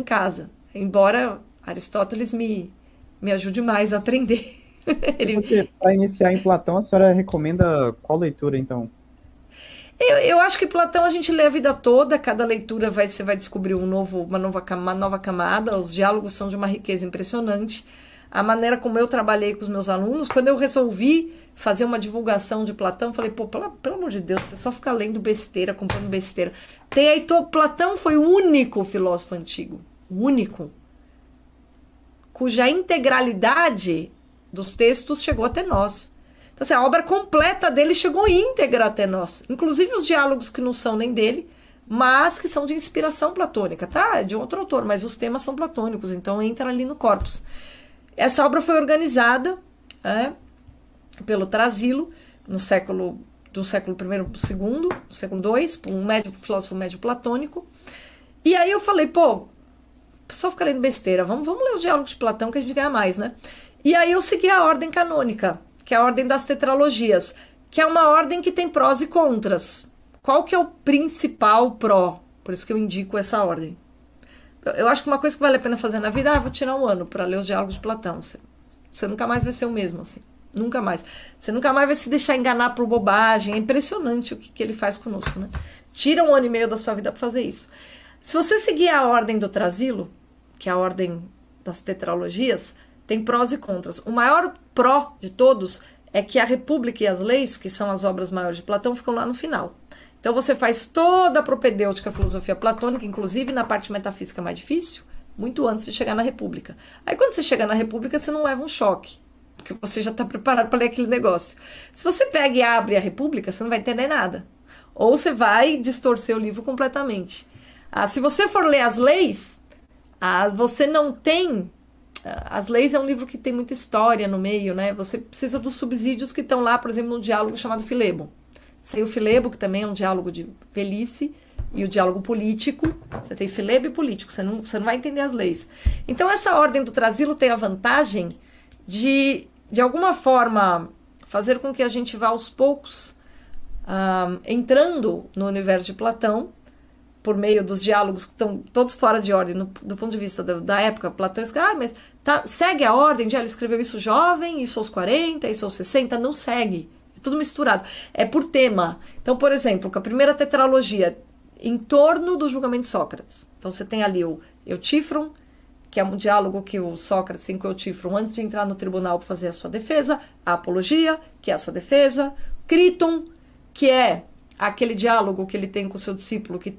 em casa. Embora Aristóteles me ajude mais a aprender. E Ele, você, para iniciar em Platão, a senhora recomenda qual leitura, então? eu acho que Platão a gente lê a vida toda, cada leitura você vai descobrir uma nova camada, os diálogos são de uma riqueza impressionante. A maneira como eu trabalhei com os meus alunos, quando eu resolvi fazer uma divulgação de Platão, falei, pô, pelo amor de Deus, o pessoal fica lendo besteira, comprando besteira. Platão foi o único filósofo antigo, o único, cuja integralidade dos textos chegou até nós. Então, assim, a obra completa dele chegou íntegra até nós. Inclusive os diálogos que não são nem dele, mas que são de inspiração platônica, tá? É de outro autor, mas os temas são platônicos, então entra ali no corpus. Essa obra foi organizada pelo Trasilo no século I, segundo, século II, por um filósofo médio platônico. E aí eu falei, pô, o pessoal fica lendo besteira, vamos ler os diálogos de Platão que a gente ganha mais, né? E aí eu segui a ordem canônica, que é a ordem das tetralogias, que é uma ordem que tem prós e contras. Qual que é o principal pró? Por isso que eu indico essa ordem. Eu acho que uma coisa que vale a pena fazer na vida, vou tirar um ano para ler os diálogos de Platão. Você nunca mais vai ser o mesmo, assim. Nunca mais. Você nunca mais vai se deixar enganar por bobagem. É impressionante o que ele faz conosco, né? Tira um ano e meio da sua vida para fazer isso. Se você seguir a ordem do Trasilo, que é a ordem das tetralogias, tem prós e contras. O maior pró de todos é que a República e as leis, que são as obras maiores de Platão, ficam lá no final. Então você faz toda a propedêutica, a filosofia platônica, inclusive na parte metafísica mais difícil, muito antes de chegar na República. Aí quando você chega na República, você não leva um choque, porque você já está preparado para ler aquele negócio. Se você pega e abre a República, você não vai entender nada. Ou você vai distorcer o livro completamente. Se você for ler as leis, você não tem. As leis é um livro que tem muita história no meio, né? Você precisa dos subsídios que estão lá, por exemplo, no diálogo chamado Filebo. Sem o Filebo, que também é um diálogo de velhice, e o diálogo político. Você tem Filebo e político, você não vai entender as leis. Então, essa ordem do Trasilo tem a vantagem de alguma forma, fazer com que a gente vá aos poucos entrando no universo de Platão, por meio dos diálogos que estão todos fora de ordem do ponto de vista da época. Platão escreve, mas segue a ordem de ele escreveu isso jovem, isso aos 40, isso aos 60, não segue. É tudo misturado. É por tema. Então, por exemplo, com a primeira tetralogia, em torno do julgamento de Sócrates. Então, você tem ali o Eutífron, que é um diálogo que o Sócrates tem com o Eutífron antes de entrar no tribunal para fazer a sua defesa, a Apologia, que é a sua defesa, Críton, que é aquele diálogo que ele tem com o seu discípulo que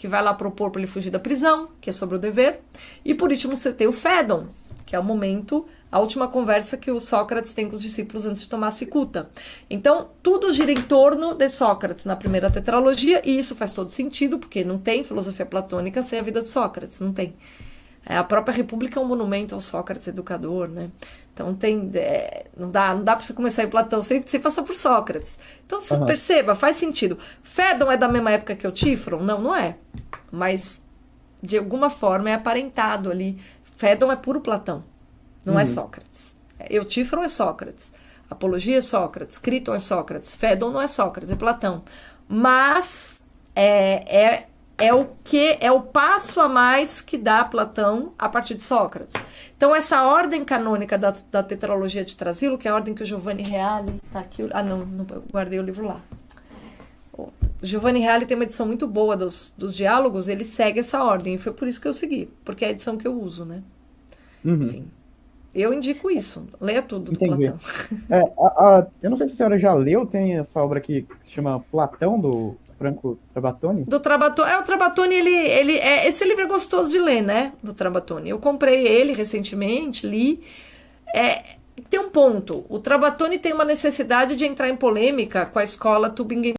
vai lá propor para ele fugir da prisão, que é sobre o dever. E por último você tem o Fédon, que é o momento, a última conversa que o Sócrates tem com os discípulos antes de tomar a cicuta. Então, tudo gira em torno de Sócrates na primeira tetralogia, e isso faz todo sentido, porque não tem filosofia platônica sem a vida de Sócrates, não tem. A própria República é um monumento ao Sócrates educador, né? Então não dá para você começar em Platão sem passar por Sócrates. Então você Aham. perceba, faz sentido. Fédon é da mesma época que Eutífron? Não, não é. Mas de alguma forma é aparentado ali. Fédon é puro Platão, não é Uhum. Sócrates. Eutífron é Sócrates. Apologia é Sócrates. Críton é Sócrates. Fédon não é Sócrates, é Platão. Mas é o passo a mais que dá Platão a partir de Sócrates. Então, essa ordem canônica da tetralogia de Trasilo, que é a ordem que o Giovanni Reale. Tá aqui. Não guardei o livro lá. O Giovanni Reale tem uma edição muito boa dos diálogos, ele segue essa ordem, e foi por isso que eu segui, porque é a edição que eu uso, né? Uhum. Enfim, eu indico isso. Leia tudo do Entendi. Platão. Eu não sei se a senhora já leu, tem essa obra aqui que se chama Platão, do Franco Trabatoni. Do Trabatoni. O Trabatoni, esse livro é gostoso de ler, né? Do Trabatoni. Eu comprei ele recentemente, li. Tem um ponto. O Trabatoni tem uma necessidade de entrar em polêmica com a escola Tübingen